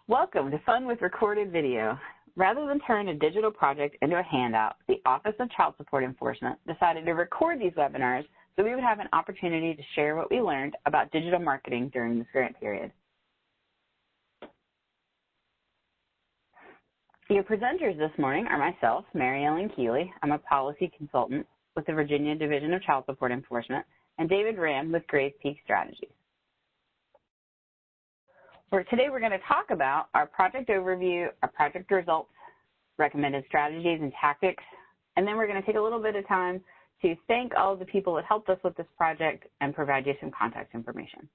Welcome to Fun with Recorded Video. Rather than turn a digital project into a handout, the Office of Child Support Enforcement decided to record these webinars so we would have an opportunity to share what we learned about digital marketing during this grant period. Your presenters this morning are myself, Mary Ellen Keeley. I'm a policy consultant with the Virginia Division of Child Support Enforcement, and David Ram with Grays Peak Strategies. For today, we're going to talk about our project overview, our project results, recommended strategies and tactics, and then we're going to take a little bit of time to thank all of the people that helped us with this project and provide you some contact information.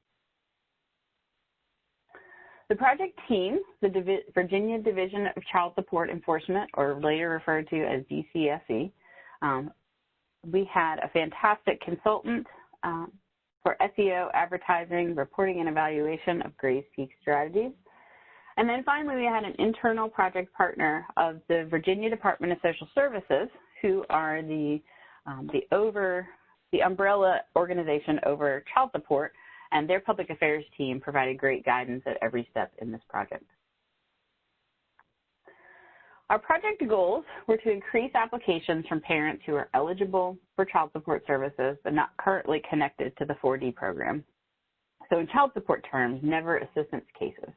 The project team, the Virginia Division of Child Support Enforcement, or later referred to as DCSE, we had a fantastic consultant for SEO, advertising, reporting, and evaluation of Grays Peak Strategies. And then finally, we had an internal project partner of the Virginia Department of Social Services, who are the umbrella organization over child support, and their public affairs team provided great guidance at every step in this project. Our project goals were to increase applications from parents who are eligible for child support services but not currently connected to the 4D program. So in child support terms, never assistance cases.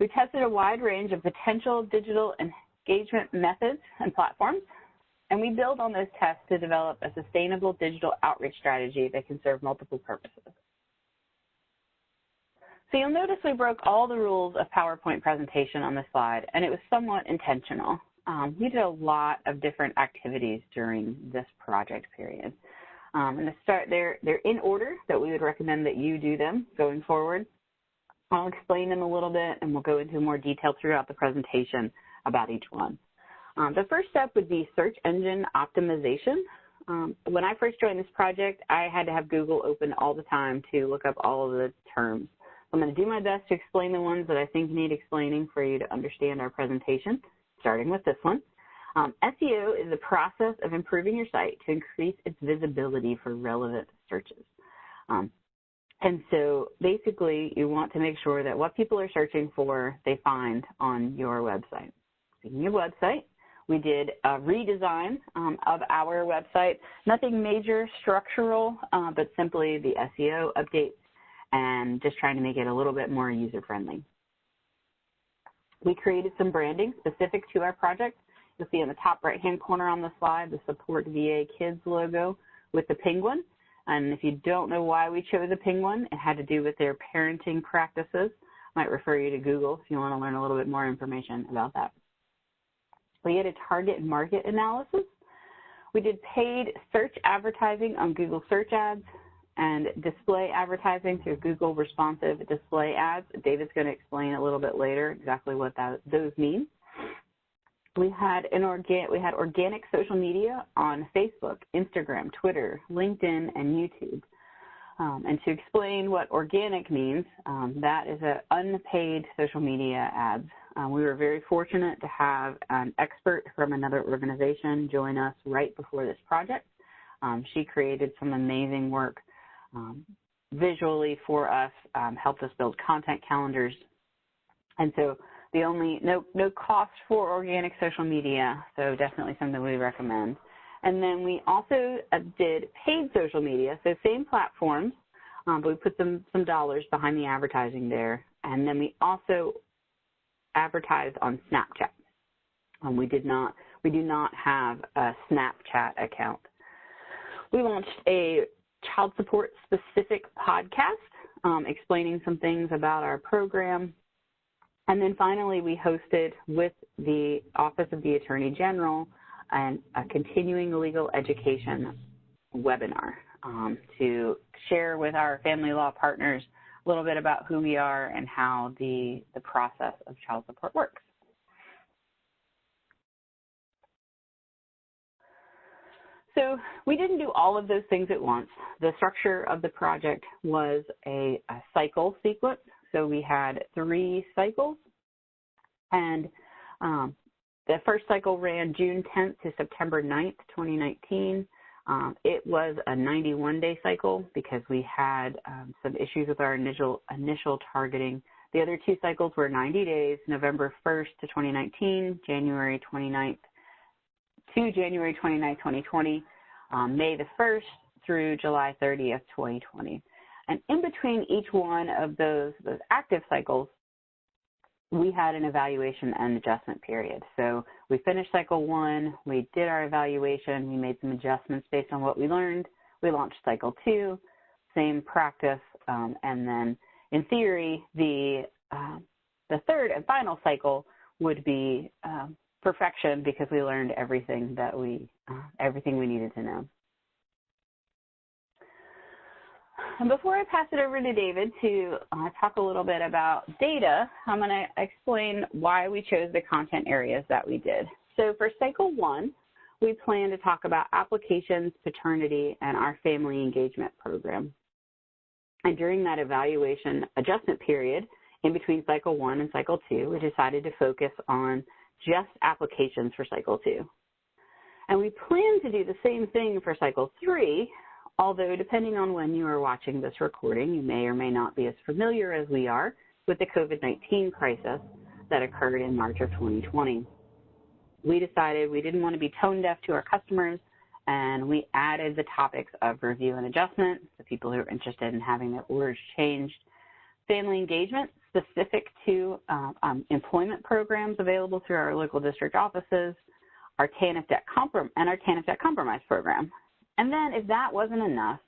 We tested a wide range of potential digital engagement methods and platforms, and we build on those tests to develop a sustainable digital outreach strategy that can serve multiple purposes. So you'll notice we broke all the rules of PowerPoint presentation on this slide, and it was somewhat intentional. We did a lot of different activities during this project period. And to start, they're in order that we would recommend that you do them going forward. I'll explain them a little bit, and we'll go into more detail throughout the presentation about each one. The first step would be search engine optimization. When I first joined this project, I had to have Google open all the time to look up all of the terms. I'm going to do my best to explain the ones that I think need explaining for you to understand our presentation, starting with this one. SEO is the process of improving your site to increase its visibility for relevant searches. And so basically, you want to make sure that what people are searching for, they find on your website. Speaking of website, we did a redesign of our website. Nothing major structural, but simply the SEO updates and just trying to make it a little bit more user-friendly. We created some branding specific to our project. You'll see in the top right-hand corner on the slide, the Support VA Kids logo with the penguin. And if you don't know why we chose a penguin, it had to do with their parenting practices. I might refer you to Google if you want to learn a little bit more information about that. We had a target market analysis. We did paid search advertising on Google search ads and display advertising through Google responsive display ads. David's going to explain a little bit later exactly what those mean. We had organic social media on Facebook, Instagram, Twitter, LinkedIn, and YouTube. And to explain what organic means, that is an unpaid social media ads. We were very fortunate to have an expert from another organization join us right before this project. She created some amazing work visually for us, helped us build content calendars. And so no cost for organic social media, so definitely something we recommend. And then we also did paid social media, so same platforms, but we put some dollars behind the advertising there. And then we also advertised on Snapchat. We do not have a Snapchat account. We launched a child support specific podcast explaining some things about our program. And then finally, we hosted with the Office of the Attorney General a continuing legal education webinar to share with our family law partners a little bit about who we are and how the process of child support works. So we didn't do all of those things at once. The structure of the project was a cycle sequence. So we had 3 cycles, and the first cycle ran June 10th to September 9th, 2019. It was a 91-day cycle because we had some issues with our initial targeting The other 2 cycles were 90 days, November 1st to 2019, January 29th to January 29th, 2020, May the 1st through July 30th, 2020. And in between each one of those active cycles, we had an evaluation and adjustment period. So we finished cycle 1, we did our evaluation, we made some adjustments based on what we learned. We launched cycle 2, same practice, and then in theory, the third and final cycle would be perfection because we learned everything we needed to know. And before I pass it over to David to talk a little bit about data, I'm going to explain why we chose the content areas that we did. So for cycle 1, we plan to talk about applications, paternity, and our family engagement program. And during that evaluation adjustment period, in between cycle 1 and cycle 2, we decided to focus on just applications for cycle 2. And we plan to do the same thing for cycle 3, although depending on when you are watching this recording, you may or may not be as familiar as we are with the COVID-19 crisis that occurred in March of 2020. We decided we didn't want to be tone deaf to our customers, and we added the topics of review and adjustment, the people who are interested in having their orders changed, family engagement specific to employment programs available through our local district offices, our TANF debt compromise program. And then if that wasn't enough,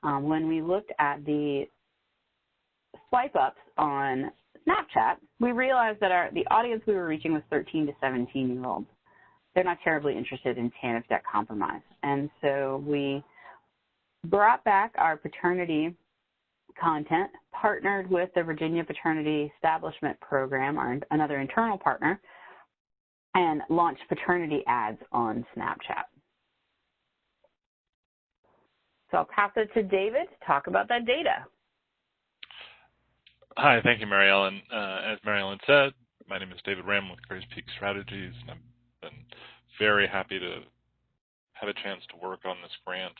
when we looked at the swipe ups on Snapchat, we realized that the audience we were reaching was 13 to 17-year-olds. They're not terribly interested in TANF debt compromise. And so we brought back our paternity content, partnered with the Virginia Paternity Establishment Program, another internal partner, and launched paternity ads on Snapchat. So I'll pass it to David to talk about that data. Hi, thank you, Mary Ellen. As Mary Ellen said, my name is David Ram with Grace Peak Strategies, and I've been very happy to have a chance to work on this grant.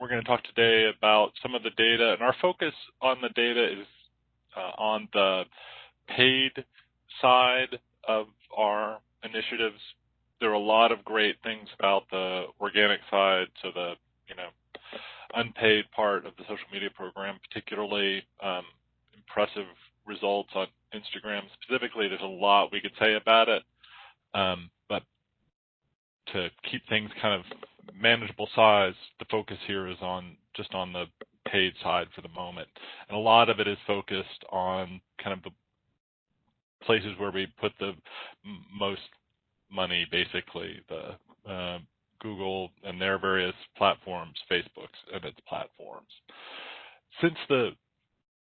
We're going to talk today about some of the data, and our focus on the data is on the paid side of our initiatives. There are a lot of great things about the organic side, so the unpaid part of the social media program, particularly impressive results on Instagram. Specifically, there's a lot we could say about it, but to keep things kind of manageable size, the focus here is just on the paid side for the moment. And a lot of it is focused on kind of the places where we put the most money, basically, the Google and their various platforms, Facebook and its platforms. Since the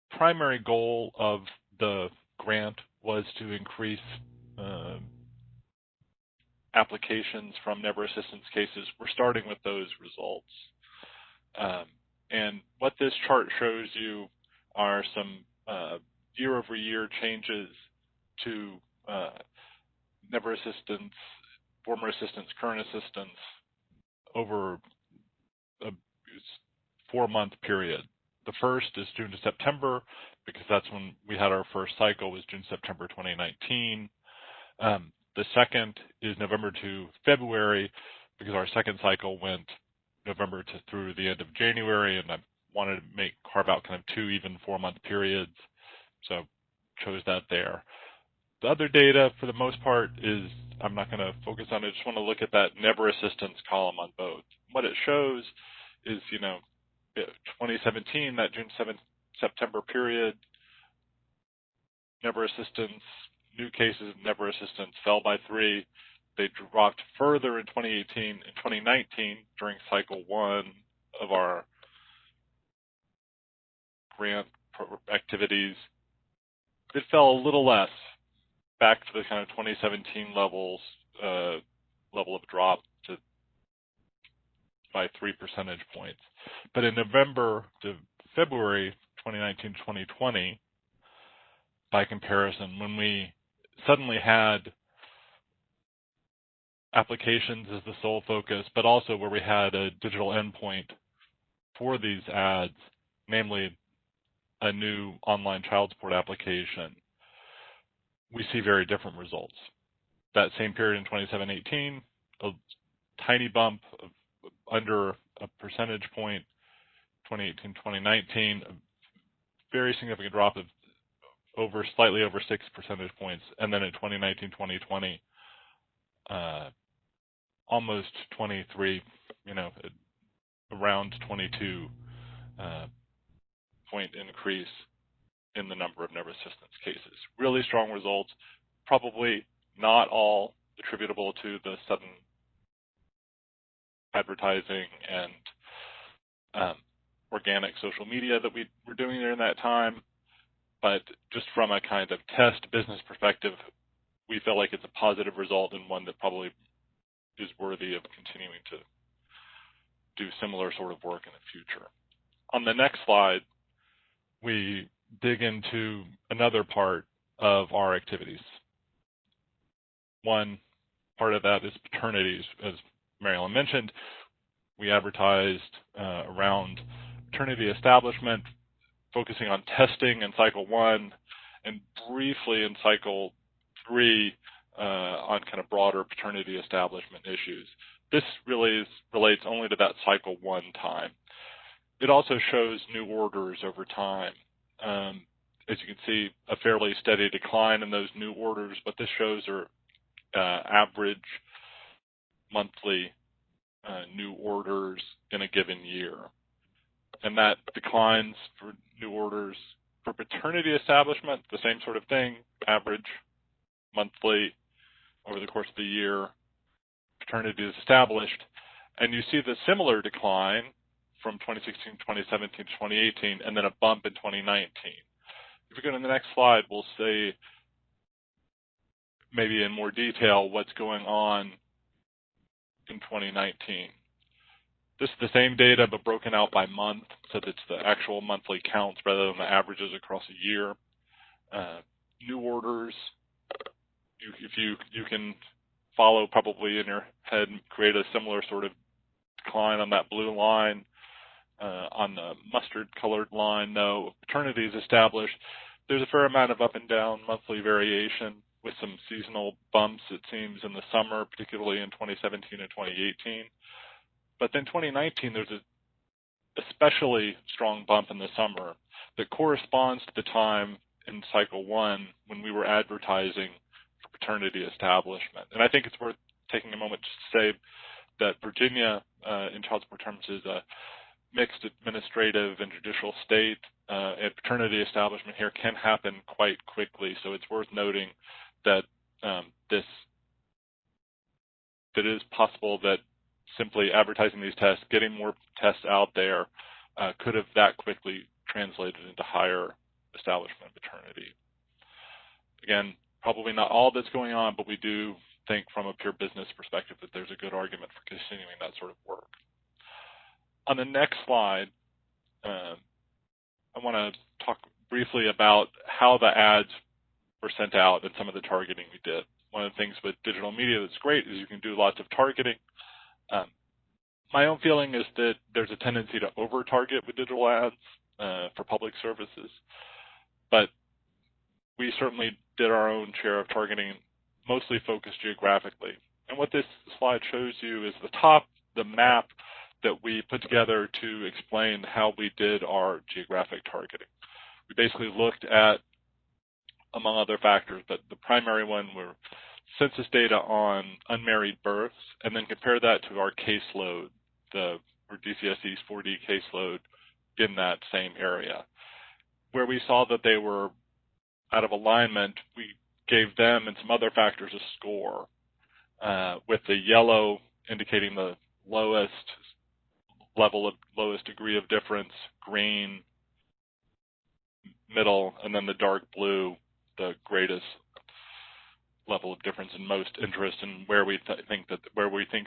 primary goal of the grant was to increase applications from never assistance cases, we're starting with those results. And what this chart shows you are some year-over-year changes to never assistance, former assistance, current assistance over a 4-month period. The first is June to September, because that's when we had our first cycle, was June-September 2019. The second is November to February, because our second cycle went November through the end of January, and I wanted to carve out kind of 2 even 4-month periods, so chose that there. The other data, for the most part, is I'm not going to focus on it. I just want to look at that never assistance column on both. What it shows is, 2017, that June-September period, never assistance, new cases of never assistance fell by 3. They dropped further in 2018 and 2019 during cycle 1 of our grant activities. It fell a little less, back to the kind of 2017 level of drop by 3 percentage points. But in November to February 2019-2020, by comparison, when we suddenly had applications as the sole focus, but also where we had a digital endpoint for these ads, namely a new online child support application, we see very different results. That same period in 2017-18, a tiny bump of under a percentage point. 2018-2019, a very significant drop of slightly over 6 percentage points, and then in 2019-2020, almost 23, around 22 point increase in the number of nervous assistance cases. Really strong results, probably not all attributable to the sudden advertising and organic social media that we were doing during that time, but just from a kind of test business perspective, we feel like it's a positive result and one that probably is worthy of continuing to do similar sort of work in the future. On the next slide, we dig into another part of our activities. One part of that is paternities. As Marilyn mentioned, we advertised around paternity establishment, focusing on testing in cycle 1 and briefly in cycle 3 on kind of broader paternity establishment issues. This really relates only to that cycle 1 time. It also shows new orders over time. As you can see, a fairly steady decline in those new orders, but this shows are average monthly new orders in a given year. And that declines for new orders. For paternity establishment, the same sort of thing, average monthly over the course of the year, paternity is established. And you see the similar decline from 2016, 2017, 2018, and then a bump in 2019. If we go to the next slide, we'll see maybe in more detail what's going on in 2019. This is the same data but broken out by month, so that's the actual monthly counts rather than the averages across a year. New orders, if you can follow probably in your head and create a similar sort of decline on that blue line. On the mustard-colored line, though, paternity is established. There's a fair amount of up and down monthly variation with some seasonal bumps, it seems, in the summer, particularly in 2017 and 2018. But then 2019, there's an especially strong bump in the summer that corresponds to the time in cycle 1 when we were advertising for paternity establishment. And I think it's worth taking a moment to say that Virginia, in child support terms, is a mixed administrative and judicial state, and paternity establishment here can happen quite quickly. So it's worth noting that it is possible that simply advertising these tests, getting more tests out there, could have that quickly translated into higher establishment paternity. Again, probably not all that's going on, but we do think from a pure business perspective that there's a good argument for continuing that sort of work. On the next slide, I want to talk briefly about how the ads were sent out and some of the targeting we did. One of the things with digital media that's great is you can do lots of targeting. My own feeling is that there's a tendency to over-target with digital ads for public services, but we certainly did our own share of targeting, mostly focused geographically. And what this slide shows you is the map that we put together to explain how we did our geographic targeting. We basically looked at, among other factors, but the primary one were census data on unmarried births, and then compare that to our caseload, or DCSE's 4D caseload in that same area. Where we saw that they were out of alignment, we gave them and some other factors a score, with the yellow indicating the lowest degree of difference, green, middle, and then the dark blue, the greatest level of difference in most interest, and where we think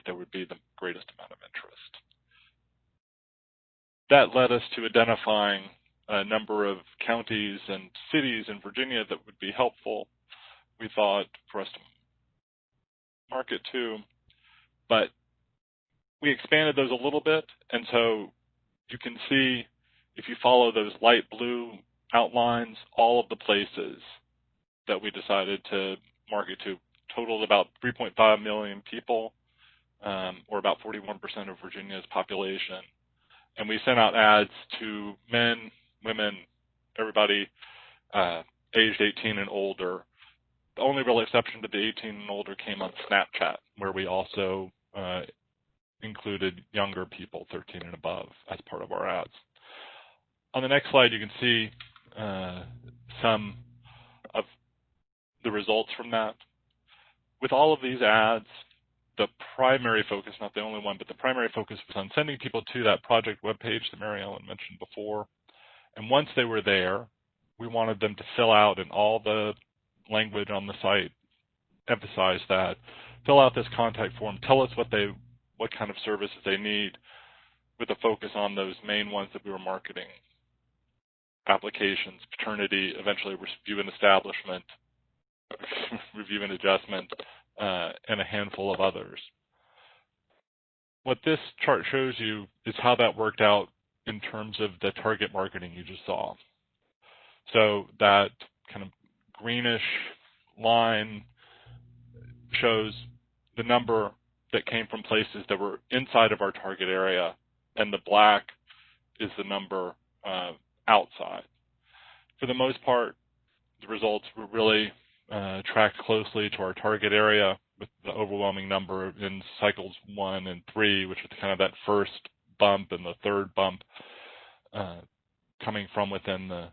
there would be the greatest amount of interest. That led us to identifying a number of counties and cities in Virginia that would be helpful, we thought, for us to market to, but we expanded those a little bit, and so you can see, if you follow those light blue outlines all of the places that we decided to market to. Totaled about 3.5 million people, or about 41% of Virginia's population. And we sent out ads to men, women, everybody aged 18 and older. The only real exception to the 18 and older came on Snapchat, where we also included younger people, 13 and above, as part of our ads. On the next slide, you can see some of the results from that. With all of these ads, the primary focus, not the only one, but the primary focus was on sending people to that project webpage that Mary Ellen mentioned before. And once they were there, we wanted them to fill out, and all the language on the site emphasized that, fill out this contact form, tell us what kind of services they need, with a focus on those main ones that we were marketing: applications, paternity, eventually review and establishment, review and adjustment, and a handful of others. What this chart shows you is how that worked out in terms of the target marketing you just saw. So that kind of greenish line shows the number that came from places that were inside of our target area, and the black is the number outside. For the most part, the results were really tracked closely to our target area, with the overwhelming number in cycles 1 and 3, which is kind of that first bump and the third bump coming from within the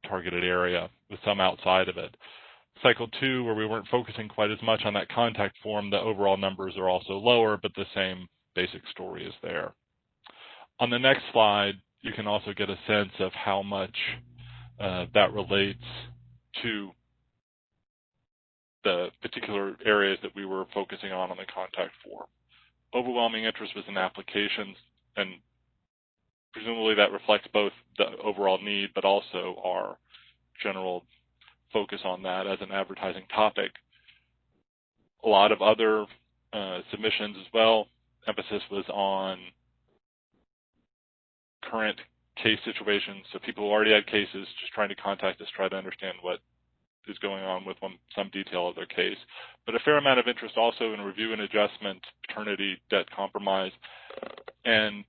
targeted area, with some outside of it. Cycle 2, where we weren't focusing quite as much on that contact form, the overall numbers are also lower, but the same basic story is there. On the next slide, you can also get a sense of how much that relates to the particular areas that we were focusing on the contact form. Overwhelming interest was in applications, and presumably that reflects both the overall need, but also our general focus on that as an advertising topic. A lot of other submissions as well. Emphasis was on current case situations, so people who already had cases just trying to contact us, try to understand what is going on with some detail of their case. But a fair amount of interest also in review and adjustment, paternity, debt compromise, and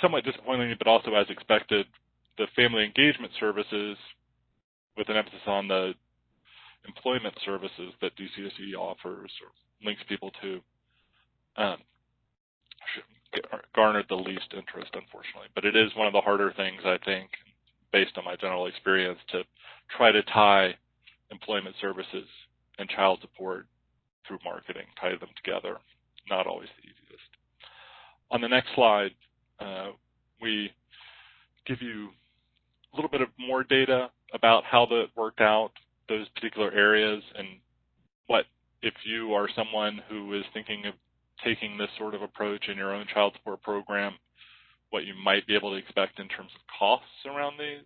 somewhat disappointingly, but also as expected, the family engagement services, with an emphasis on the employment services that DCSE offers or links people to, garnered the least interest, unfortunately. But it is one of the harder things, I think, based on my general experience, to try to tie employment services and child support through marketing, tie them together. Not always the easiest. On the next slide, we give you a little bit of more data about how that worked out, those particular areas, and what, if you are someone who is thinking of taking this sort of approach in your own child support program, what you might be able to expect in terms of costs around these.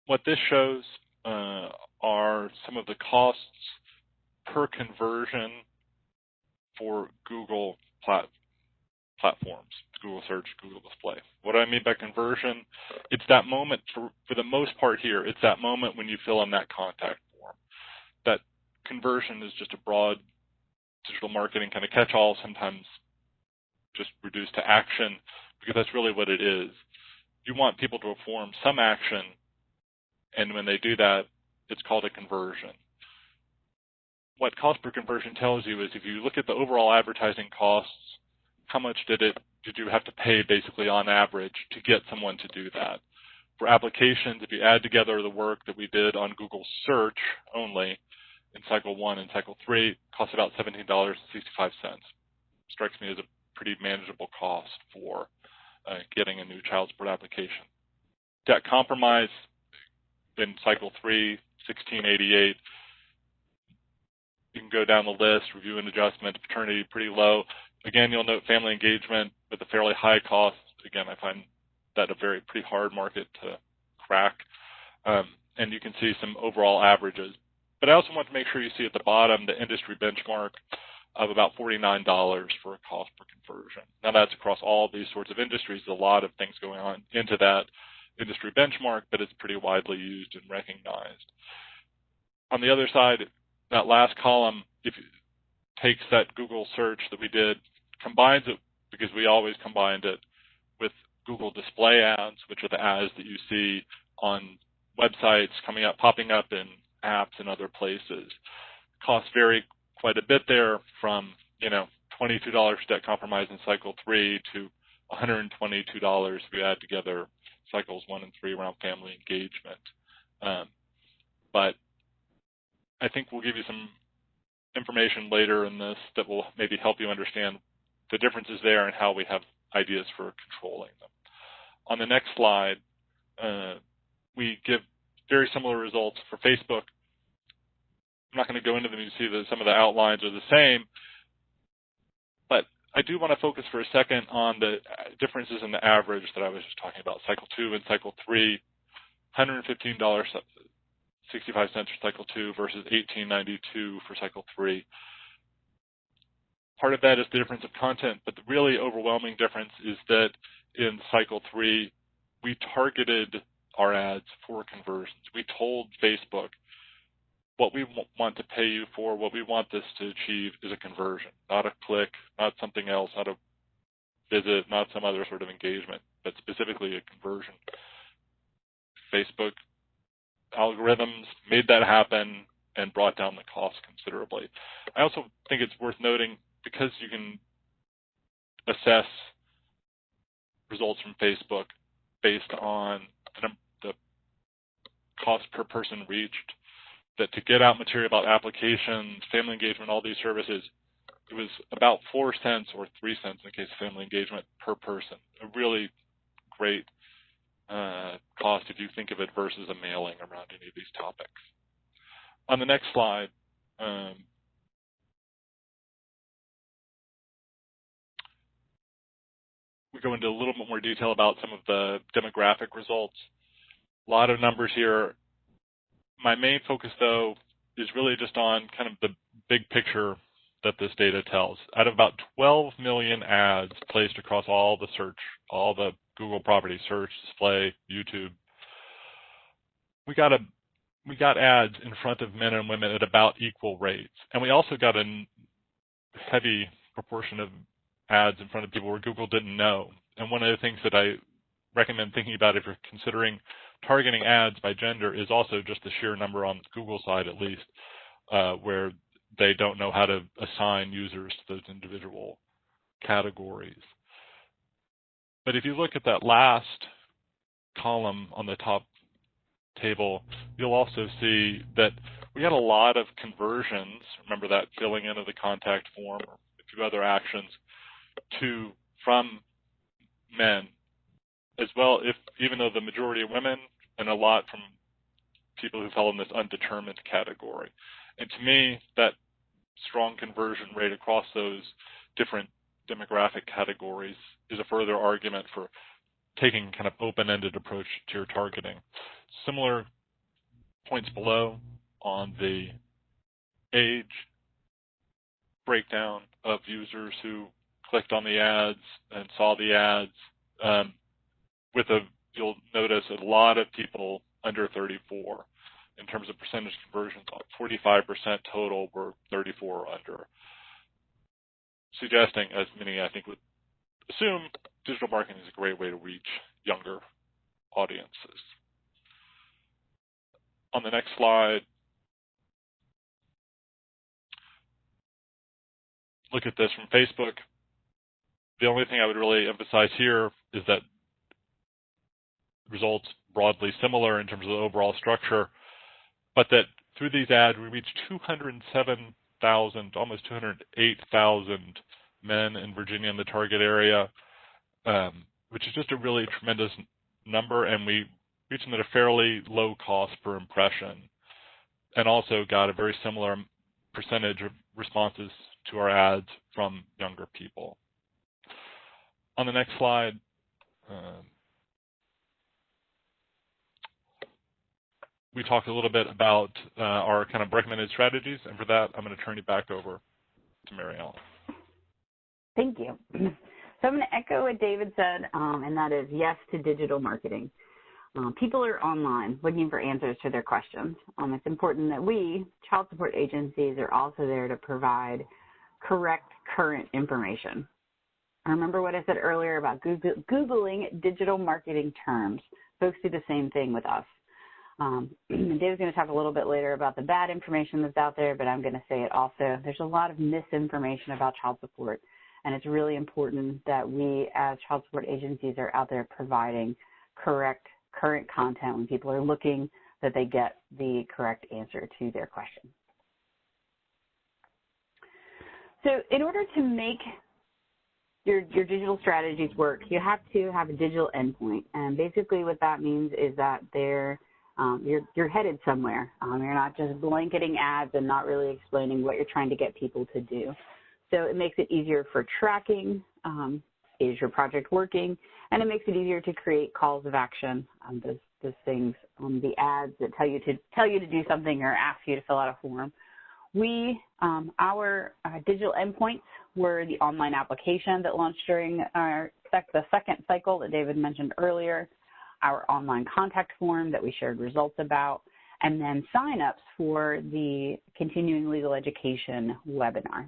What this shows are some of the costs per conversion for Google platforms, Google Search, Google Display. What do I mean by conversion? It's that moment, for the most part here, it's that moment when you fill in that contact form. That conversion is just a broad digital marketing kind of catch-all, sometimes just reduced to action, because that's really what it is. You want people to perform some action, and when they do that, it's called a conversion. What cost per conversion tells you is, if you look at the overall advertising costs, how much did you have to pay basically on average to get someone to do that? For applications, if you add together the work that we did on Google Search only in cycle 1 and cycle 3, it costs about $17.65. Strikes me as a pretty manageable cost for getting a new child support application. Debt compromise in cycle 3, $16.88. You can go down the list, review and adjustment, paternity, pretty low. Again, you'll note family engagement with a fairly high cost. Again, I find that a pretty hard market to crack. And you can see some overall averages. But I also want to make sure you see at the bottom the industry benchmark. of about $49 for a cost per conversion. Now that's across all these sorts of industries. There's a lot of things going on into that industry benchmark, but it's pretty widely used and recognized. On the other side, that last column, if it takes that Google search that we did, combines it, because we always combined it, with Google display ads, which are the ads that you see on websites coming up, popping up in apps and other places. Costs vary quite a bit there, from $22 for debt compromise in cycle 3 to $122 if you add together cycles 1 and 3 around family engagement. But I think we'll give you some information later in this that will maybe help you understand the differences there and how we have ideas for controlling them. On the next slide, we give very similar results for Facebook. I'm not going to go into them. You see that some of the outlines are the same, but I do want to focus for a second on the differences in the average that I was just talking about. Cycle 2 and cycle 3, $115.65 for cycle 2 versus $18.92 for cycle 3. Part of that is the difference of content, but the really overwhelming difference is that in cycle 3, we targeted our ads for conversions. We told Facebook what we want to pay you for, what we want this to achieve is a conversion, not a click, not something else, not a visit, not some other sort of engagement, but specifically a conversion. Facebook algorithms made that happen and brought down the cost considerably. I also think it's worth noting, because you can assess results from Facebook based on the cost per person reached, that to get out material about applications, family engagement, all these services, it was about 4 cents or 3 cents in the case of family engagement per person. A really great cost if you think of it versus a mailing around any of these topics. On the next slide, we go into a little bit more detail about some of the demographic results. A lot of numbers here. My main focus, though, is really just on kind of the big picture that this data tells. Out of about 12 million ads placed across all the Google properties, search, display, YouTube, we got ads in front of men and women at about equal rates. And we also got a heavy proportion of ads in front of people where Google didn't know. And one of the things that I recommend thinking about if you're considering targeting ads by gender is also just the sheer number on Google side, at least, where they don't know how to assign users to those individual categories. But if you look at that last column on the top table, you'll also see that we had a lot of conversions. Remember that filling in of the contact form or a few other actions from men, as well, even though the majority of women and a lot from people who fell in this undetermined category. And to me, that strong conversion rate across those different demographic categories is a further argument for taking kind of open-ended approach to your targeting. Similar points below on the age breakdown of users who clicked on the ads and saw the ads. You'll notice a lot of people under 34 in terms of percentage conversions. 45% total were 34 or under, suggesting, as many I think would assume, digital marketing is a great way to reach younger audiences. On the next slide, look at this from Facebook. The only thing I would really emphasize here is that results broadly similar in terms of the overall structure, but that through these ads we reached 207,000, almost 208,000 men in Virginia in the target area, which is just a really tremendous number, and we reached them at a fairly low cost per impression, and also got a very similar percentage of responses to our ads from younger people. On the next slide, we talked a little bit about our kind of recommended strategies, and for that, I'm going to turn it back over to Mary Ellen. Thank you. So I'm going to echo what David said, and that is yes to digital marketing. People are online looking for answers to their questions. It's important that we, child support agencies, are also there to provide correct, current information. Remember what I said earlier about Googling digital marketing terms. Folks do the same thing with us. David's going to talk a little bit later about the bad information that's out there, but I'm going to say it also. There's a lot of misinformation about child support, and it's really important that we as child support agencies are out there providing correct, current content when people are looking, that they get the correct answer to their question. So in order to make your digital strategies work, you have to have a digital endpoint. And basically what that means is that you're headed somewhere. You're not just blanketing ads and not really explaining what you're trying to get people to do. So it makes it easier for tracking, is your project working, and it makes it easier to create calls of action, those things on the ads that tell you to do something or ask you to fill out a form. Our digital endpoints were the online application that launched during the second cycle that David mentioned earlier, our online contact form that we shared results about, and then sign-ups for the Continuing Legal Education webinar.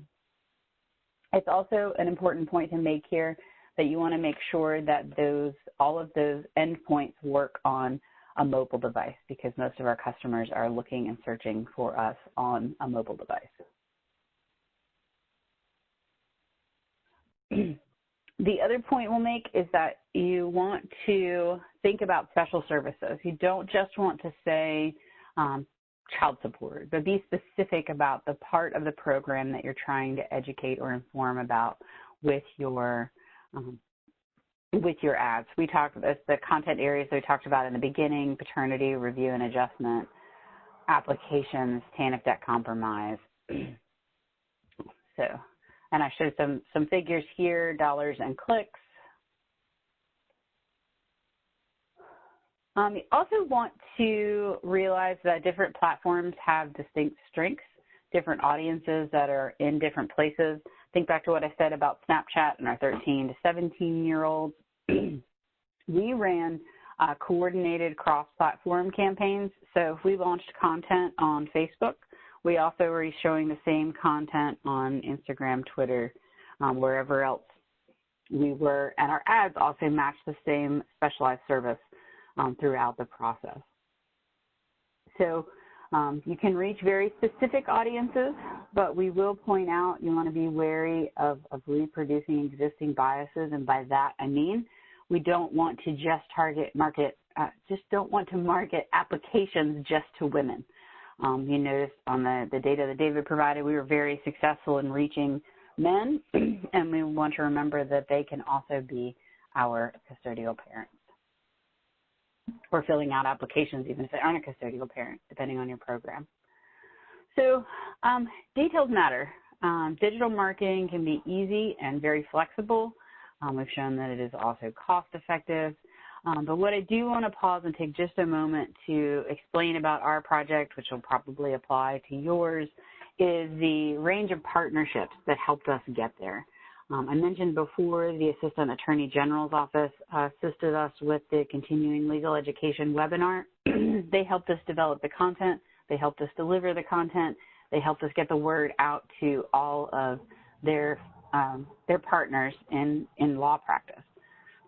It's also an important point to make here that you want to make sure that all of those endpoints work on a mobile device, because most of our customers are looking and searching for us on a mobile device. The other point we'll make is that you want to think about special services. You don't just want to say child support, but be specific about the part of the program that you're trying to educate or inform about with your ads. We talked about the content areas that we talked about in the beginning: paternity, review and adjustment, applications, TANF debt compromise. And I showed some figures here, dollars and clicks. You also want to realize that different platforms have distinct strengths, different audiences that are in different places. Think back to what I said about Snapchat and our 13 to 17-year-olds. We ran coordinated cross-platform campaigns. So if we launched content on Facebook, we also were showing the same content on Instagram, Twitter, wherever else we were. And our ads also matched the same specialized service throughout the process. So you can reach very specific audiences, but we will point out you want to be wary of reproducing existing biases. And by that, I mean, we don't want to just market applications just to women. You noticed on the data that David provided, we were very successful in reaching men, and we want to remember that they can also be our custodial parents, or filling out applications even if they aren't a custodial parent, depending on your program. So details matter. Digital marketing can be easy and very flexible. We've shown that it is also cost-effective. But what I do want to pause and take just a moment to explain about our project, which will probably apply to yours, is the range of partnerships that helped us get there. I mentioned before the Assistant Attorney General's Office assisted us with the Continuing Legal Education webinar. They helped us develop the content. They helped us deliver the content. They helped us get the word out to all of their partners in law practice.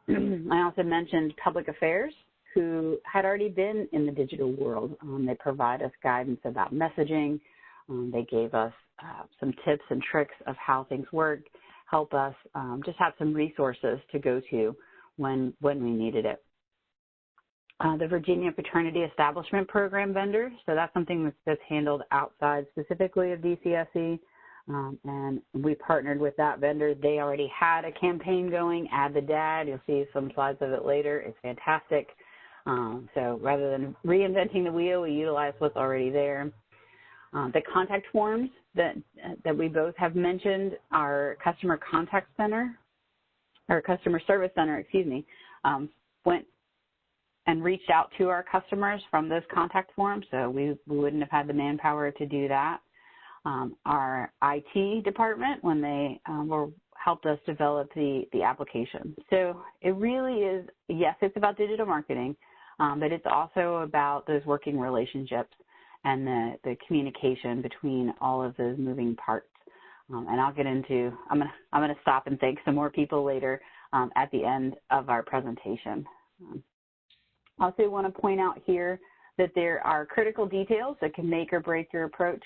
I also mentioned Public Affairs, who had already been in the digital world. They provide us guidance about messaging. They gave us some tips and tricks of how things work, help us just have some resources to go to when we needed it. The Virginia Paternity Establishment Program vendor, so that's something that's handled outside specifically of DCSE. And we partnered with that vendor. They already had a campaign going, Add the Dad. You'll see some slides of it later. It's fantastic. So rather than reinventing the wheel, we utilize what's already there. The contact forms that we both have mentioned, our customer contact center, or customer service center, excuse me, went and reached out to our customers from those contact forms. So we wouldn't have had the manpower to do that. our IT department when they helped us develop the application. So it really is, yes, it's about digital marketing, but it's also about those working relationships and the communication between all of those moving parts. And I'll get into, I'm gonna stop and thank some more people later at the end of our presentation. I also want to point out here that there are critical details that can make or break your approach.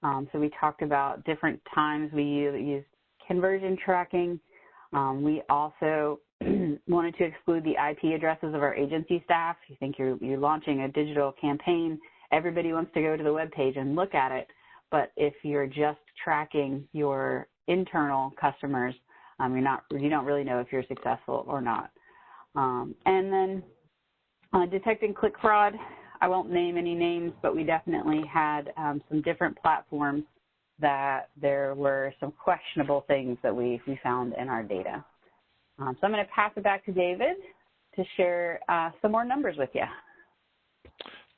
So we talked about different times we use conversion tracking. We also wanted to exclude the IP addresses of our agency staff. You think you're launching a digital campaign, everybody wants to go to the web page and look at it. But if you're just tracking your internal customers, you don't really know if you're successful or not. And then detecting click fraud. I won't name any names, but we definitely had some different platforms that there were some questionable things that we found in our data. So I'm going to pass it back to David to share some more numbers with you.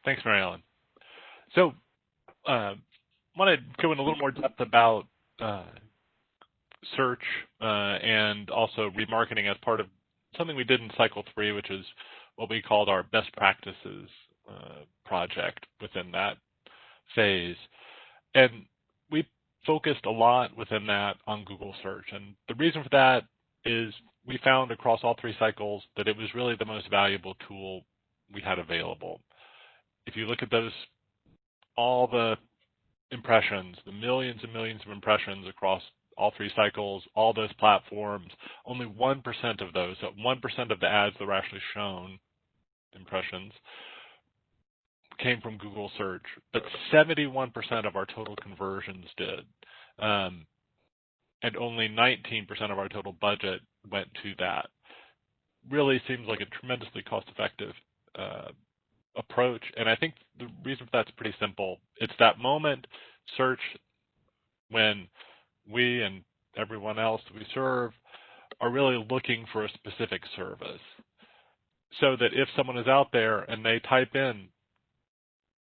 Thanks, Mary Ellen. So I want to go in a little more depth about search and also remarketing as part of something we did in cycle 3, which is what we called our best practices project within that phase. And we focused a lot within that on Google search. And the reason for that is we found across all 3 cycles that it was really the most valuable tool we had available. If you look at those, all the impressions, the millions and millions of impressions across all 3 cycles, all those platforms, only 1% of those, so 1% of the ads that were actually shown, impressions, came from Google search, but 71% of our total conversions did. And only 19% of our total budget went to that. Really seems like a tremendously cost-effective approach. And I think the reason for that's pretty simple. It's that moment, search, when we and everyone else that we serve are really looking for a specific service. So that if someone is out there and they type in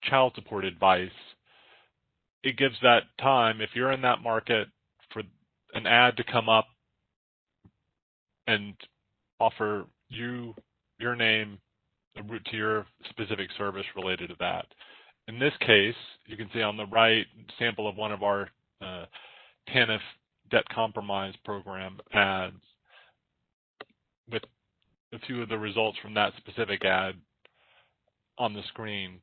child support advice, it gives that time, if you're in that market, for an ad to come up and offer you your name, a route to your specific service related to that. In this case, you can see on the right sample of one of our TANF debt compromise program ads with a few of the results from that specific ad on the screen,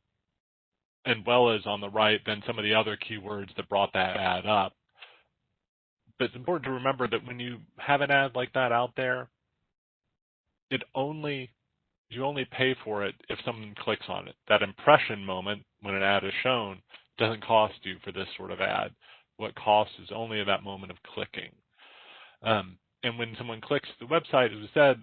as well as on the right then some of the other keywords that brought that ad up. But it's important to remember that when you have an ad like that out there, you only pay for it if someone clicks on it. That impression moment when an ad is shown doesn't cost you for this sort of ad. What costs is only that moment of clicking. And when someone clicks the website, as we said,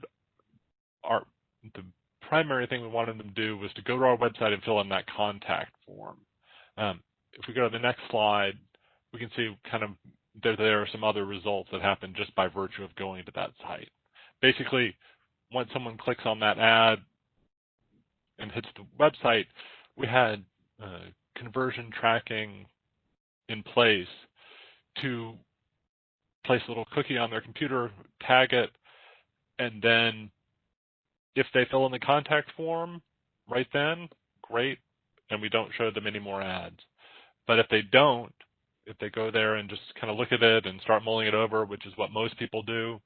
the primary thing we wanted them to do was to go to our website and fill in that contact form. If we go to the next slide, we can see kind of there are some other results that happen just by virtue of going to that site. Basically, once someone clicks on that ad and hits the website, we had conversion tracking in place to place a little cookie on their computer, tag it, and then if they fill in the contact form right then, great, and we don't show them any more ads. But if they don't, if they go there and just kind of look at it and start mulling it over, which is what most people do,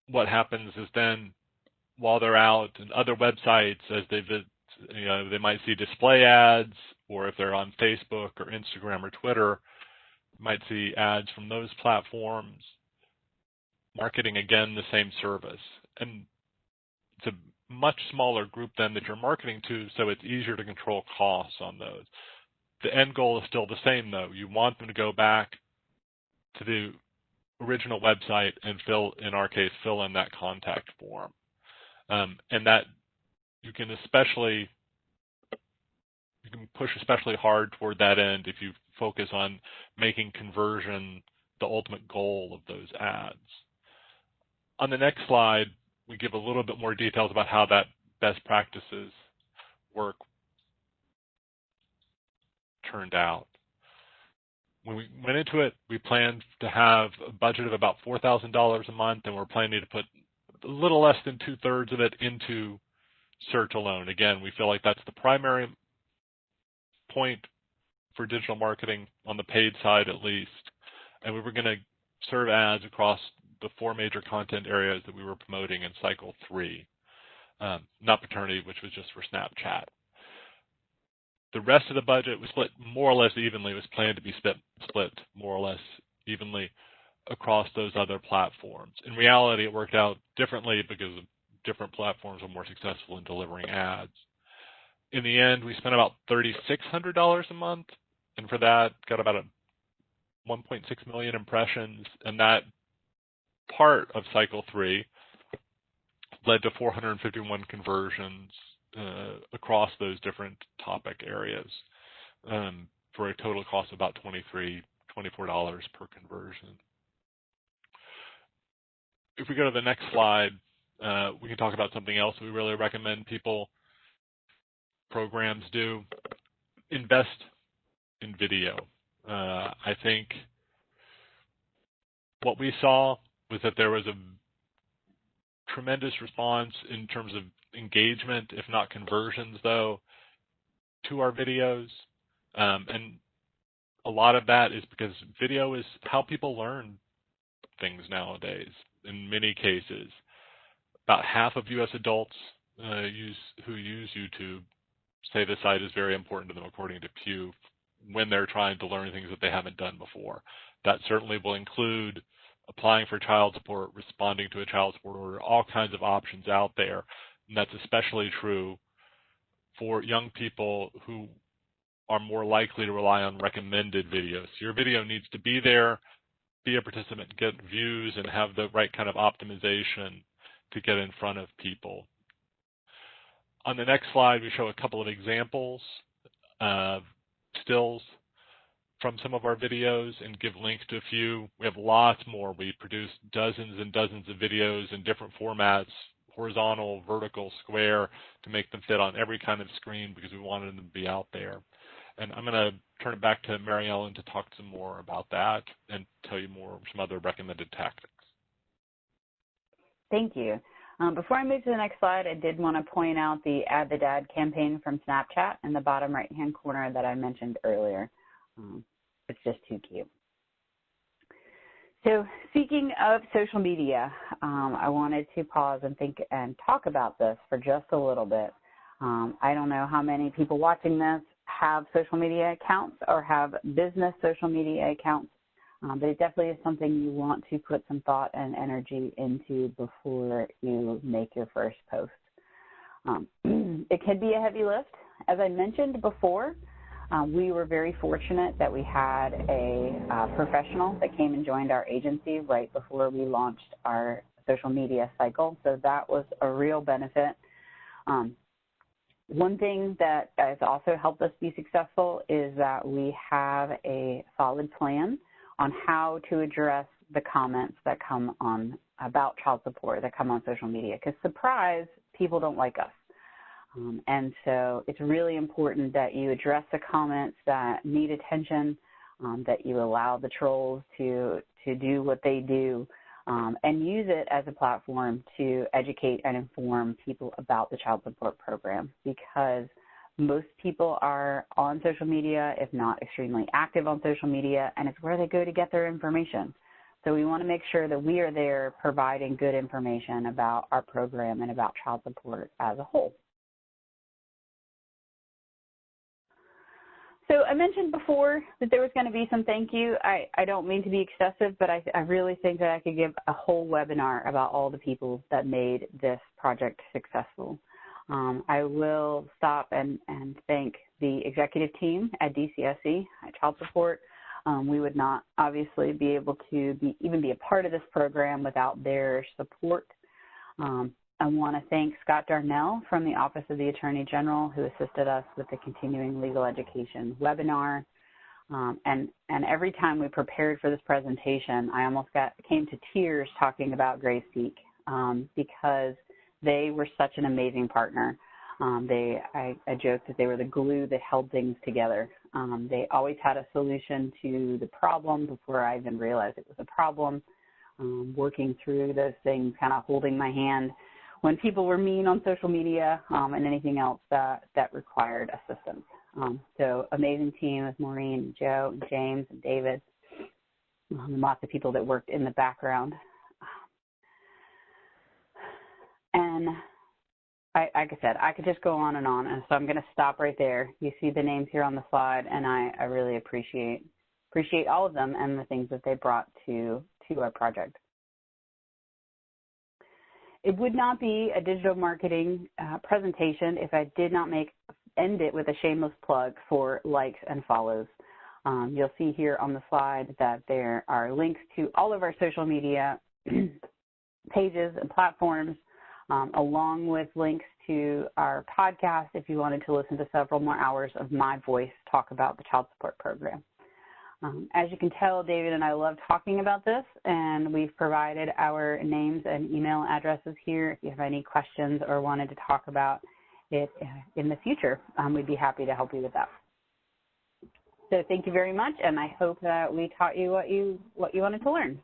what happens is then while they're out in other websites, as they visit, they might see display ads, or if they're on Facebook or Instagram or Twitter, might see ads from those platforms, marketing again the same service. And it's a much smaller group then that you're marketing to, so it's easier to control costs on those. The end goal is still the same, though. You want them to go back to the original website and in our case, fill in that contact form. And that you can push especially hard toward that end if you focus on making conversion the ultimate goal of those ads. On the next slide, we give a little bit more details about how that best practices work turned out. When we went into it, we planned to have a budget of about $4,000 a month, and we're planning to put a little less than 2/3 of it into search alone. Again, we feel like that's the primary point for digital marketing on the paid side at least. And we were going to serve ads across the 4 major content areas that we were promoting in cycle 3, not paternity, which was just for Snapchat. The rest of the budget was split more or less evenly. It was planned to be split more or less evenly across those other platforms. In reality, it worked out differently because different platforms were more successful in delivering ads. In the end, we spent about $3,600 a month, and for that, got about 1.6 million impressions, and that part of cycle 3 led to 451 conversions across those different topic areas for a total cost of about $24 per conversion. If we go to the next slide, we can talk about something else we really recommend programs do. Invest in video. I think what we saw was that there was a tremendous response in terms of engagement, if not conversions, though, to our videos. And a lot of that is because video is how people learn things nowadays. In many cases, about half of U.S. adults who use YouTube say the site is very important to them, according to Pew, when they're trying to learn things that they haven't done before. That certainly will include applying for child support, responding to a child support order, all kinds of options out there. And that's especially true for young people who are more likely to rely on recommended videos. So your video needs to be there, be a participant, get views, and have the right kind of optimization to get in front of people. On the next slide, we show a couple of examples of stills from some of our videos and give links to a few. We have lots more. We produce dozens and dozens of videos in different formats, horizontal, vertical, square, to make them fit on every kind of screen because we wanted them to be out there. And I'm going to turn it back to Mary Ellen to talk some more about that and tell you more some other recommended tactics. Thank you. Before I move to the next slide, I did want to point out the Add the Dad campaign from Snapchat in the bottom right-hand corner that I mentioned earlier. It's just too cute. So speaking of social media, I wanted to pause and think and talk about this for just a little bit. I don't know how many people watching this have social media accounts or have business social media accounts, but it definitely is something you want to put some thought and energy into before you make your first post. It can be a heavy lift. As I mentioned before, we were very fortunate that we had a professional that came and joined our agency right before we launched our social media cycle, so that was a real benefit. One thing that has also helped us be successful is that we have a solid plan on how to address the comments that come on about child support that come on social media, because surprise, people don't like us. And so it's really important that you address the comments that need attention, that you allow the trolls to do what they do, and use it as a platform to educate and inform people about the child support program, because most people are on social media, if not extremely active on social media, and it's where they go to get their information. So we want to make sure that we are there providing good information about our program and about child support as a whole. So I mentioned before that there was going to be some thank you. I don't mean to be excessive, but I really think that I could give a whole webinar about all the people that made this project successful. I will stop and thank the executive team at DCSE, at Child Support. We would not obviously be able to even be a part of this program without their support. I want to thank Scott Darnell from the Office of the Attorney General, who assisted us with the Continuing Legal Education webinar. And every time we prepared for this presentation, I almost came to tears talking about Grace Peak, because they were such an amazing partner. I joked that they were the glue that held things together. They always had a solution to the problem before I even realized it was a problem. Working through those things, kind of holding my hand when people were mean on social media and anything else that required assistance. So amazing team with Maureen, and Joe, and James, and David, and lots of people that worked in the background. And like I said, I could just go on, and so I'm going to stop right there. You see the names here on the slide, and I really appreciate all of them and the things that they brought to our project. It would not be a digital marketing presentation if I did not end it with a shameless plug for likes and follows. You'll see here on the slide that there are links to all of our social media pages and platforms, along with links to our podcast if you wanted to listen to several more hours of my voice talk about the child support program. As you can tell, David and I love talking about this, and we've provided our names and email addresses here. If you have any questions or wanted to talk about it in the future, we'd be happy to help you with that. So thank you very much, and I hope that we taught you what you wanted to learn.